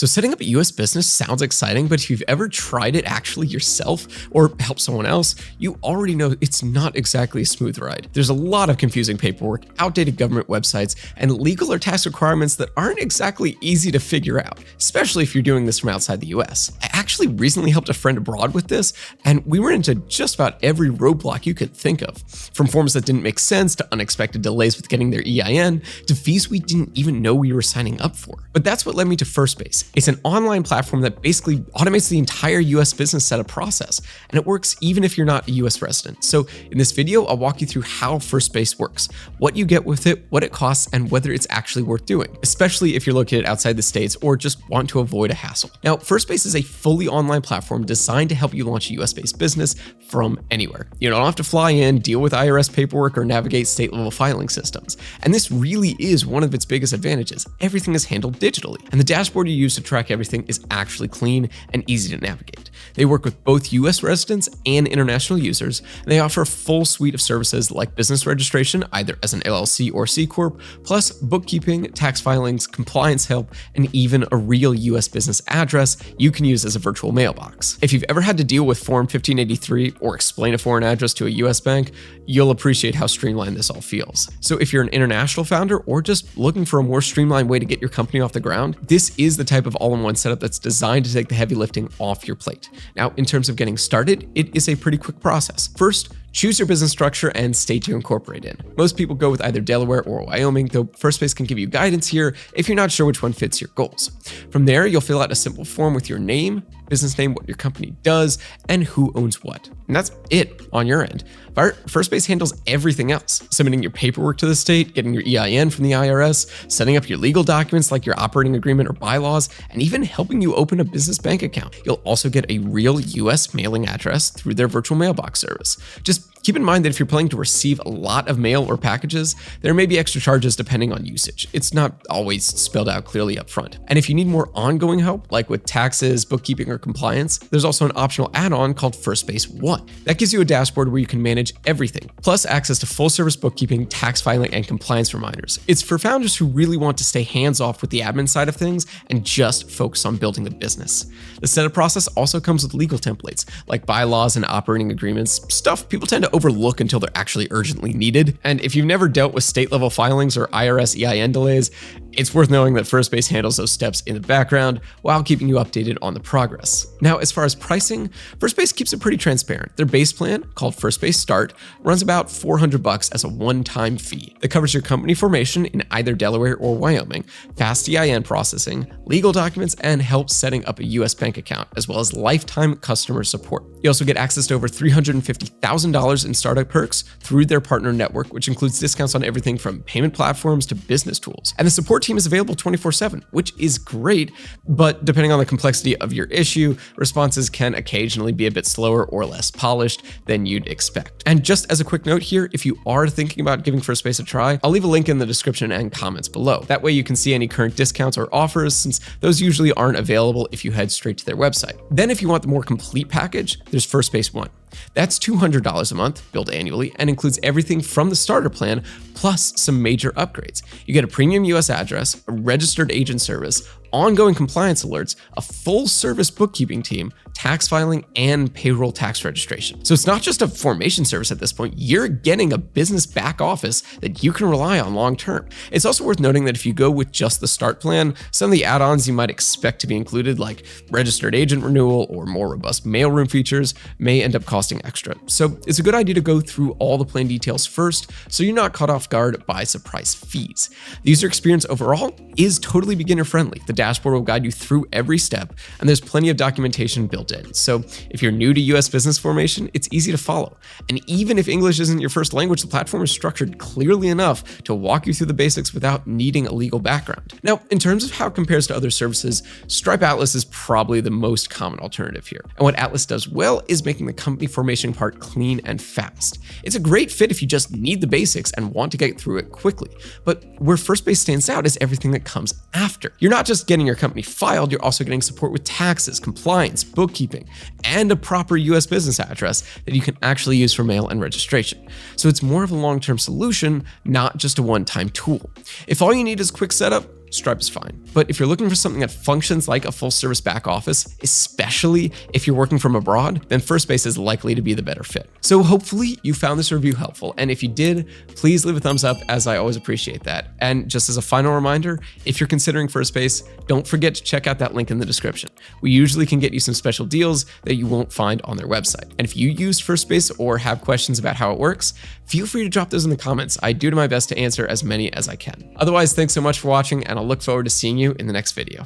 So setting up a US business sounds exciting, but if you've ever tried it actually yourself or helped someone else, you already know it's not exactly a smooth ride. There's a lot of confusing paperwork, outdated government websites, and legal or tax requirements that aren't exactly easy to figure out, especially if you're doing this from outside the US. I actually recently helped a friend abroad with this, and we ran into just about every roadblock you could think of, from forms that didn't make sense to unexpected delays with getting their EIN to fees we didn't even know we were signing up for. But that's what led me to Firstbase. It's an online platform that basically automates the entire US business setup process, and it works even if you're not a US resident. So in this video, I'll walk you through how Firstbase works, what you get with it, what it costs, and whether it's actually worth doing, especially if you're located outside the States or just want to avoid a hassle. Now, Firstbase is a fully online platform designed to help you launch a US-based business from anywhere. You don't have to fly in, deal with IRS paperwork, or navigate state-level filing systems. And this really is one of its biggest advantages. Everything is handled digitally, and the dashboard you use to track everything is actually clean and easy to navigate. They work with both US residents and international users, and they offer a full suite of services like business registration, either as an LLC or C-Corp, plus bookkeeping, tax filings, compliance help, and even a real US business address you can use as a virtual mailbox. If you've ever had to deal with Form 1583 or explain a foreign address to a US bank, you'll appreciate how streamlined this all feels. So if you're an international founder or just looking for a more streamlined way to get your company off the ground, this is the type of all-in-one setup that's designed to take the heavy lifting off your plate. Now, in terms of getting started, it is a pretty quick process. First, choose your business structure and state to incorporate in. Most people go with either Delaware or Wyoming, though Firstbase can give you guidance here if you're not sure which one fits your goals. From there, you'll fill out a simple form with your name, business name, what your company does, and who owns what. And that's it on your end. Firstbase handles everything else: submitting your paperwork to the state, getting your EIN from the IRS, setting up your legal documents like your operating agreement or bylaws, and even helping you open a business bank account. You'll also get a real US mailing address through their virtual mailbox service. Just keep in mind that if you're planning to receive a lot of mail or packages, there may be extra charges depending on usage. It's not always spelled out clearly up front. And if you need more ongoing help, like with taxes, bookkeeping, or compliance, there's also an optional add-on called Firstbase One. That gives you a dashboard where you can manage everything, plus access to full-service bookkeeping, tax filing, and compliance reminders. It's for founders who really want to stay hands-off with the admin side of things and just focus on building the business. The setup process also comes with legal templates, like bylaws and operating agreements, stuff people tend to overlook until they're actually urgently needed. And if you've never dealt with state-level filings or IRS EIN delays, it's worth knowing that Firstbase handles those steps in the background while keeping you updated on the progress. Now, as far as pricing, Firstbase keeps it pretty transparent. Their base plan, called Firstbase Start, runs about $400 as a one-time fee that covers your company formation in either Delaware or Wyoming, fast EIN processing, legal documents, and help setting up a US bank account, as well as lifetime customer support. You also get access to over $350,000 in startup perks through their partner network, which includes discounts on everything from payment platforms to business tools. And the support team is available 24/7, which is great, but depending on the complexity of your issue, responses can occasionally be a bit slower or less polished than you'd expect. And just as a quick note here, if you are thinking about giving Firstbase a try, I'll leave a link in the description and comments below. That way you can see any current discounts or offers, since those usually aren't available if you head straight to their website. Then if you want the more complete package, there's Firstbase One. That's $200 a month, billed annually, and includes everything from the starter plan, plus some major upgrades. You get a premium US address, a registered agent service, ongoing compliance alerts, a full-service bookkeeping team, tax filing, and payroll tax registration. So it's not just a formation service at this point, you're getting a business back office that you can rely on long-term. It's also worth noting that if you go with just the start plan, some of the add-ons you might expect to be included, like registered agent renewal or more robust mailroom features, may end up costing extra. So it's a good idea to go through all the plan details first, so you're not caught off guard by surprise fees. The user experience overall is totally beginner-friendly. The dashboard will guide you through every step, and there's plenty of documentation built in. So if you're new to US business formation, it's easy to follow. And even if English isn't your first language, the platform is structured clearly enough to walk you through the basics without needing a legal background. Now, in terms of how it compares to other services, Stripe Atlas is probably the most common alternative here. And what Atlas does well is making the company formation part clean and fast. It's a great fit if you just need the basics and want to get through it quickly. But where Firstbase stands out is everything that comes after. You're not just getting your company filed, you're also getting support with taxes, compliance, bookkeeping, and a proper US business address that you can actually use for mail and registration. So it's more of a long-term solution, not just a one-time tool. If all you need is quick setup, Stripe is fine. But if you're looking for something that functions like a full service back office, especially if you're working from abroad, then Firstbase is likely to be the better fit. So hopefully you found this review helpful. And if you did, please leave a thumbs up, as I always appreciate that. And just as a final reminder, if you're considering Firstbase, don't forget to check out that link in the description. We usually can get you some special deals that you won't find on their website. And if you use Firstbase or have questions about how it works, feel free to drop those in the comments. I do my best to answer as many as I can. Otherwise, thanks so much for watching, and I'll look forward to seeing you in the next video.